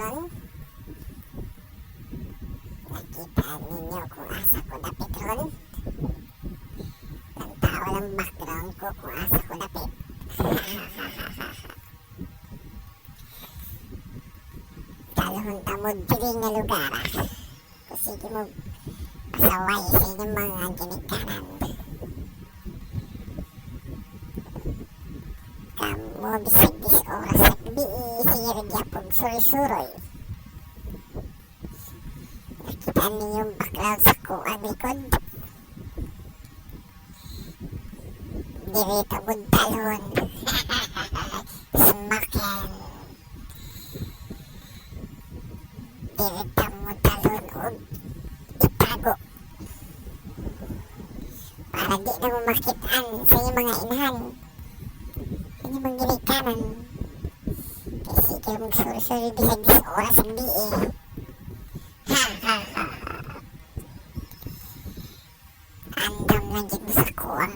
ron. Nakita ninyo kung asa ko dapit ron. Tantawa ng background ko kung asa ko dapit. Talahon tamod pili nga lugar. Kung sige mo pasaway sa inyong mga ginikanan. Kamu bisig-bis oras at biisir gyapon suri-suroy. Nakita ninyo yung background sa kuang likod. Dirito mo talon. Smaken. Dirito mo talon o itago. Para di na mo makitaan sa iyong mga inahan. Sa iyong mga ginikanan. Kasi kayo magsuri-suri bisag-bis oras ang bi'i. Andam lang dyan mo sa kuwang.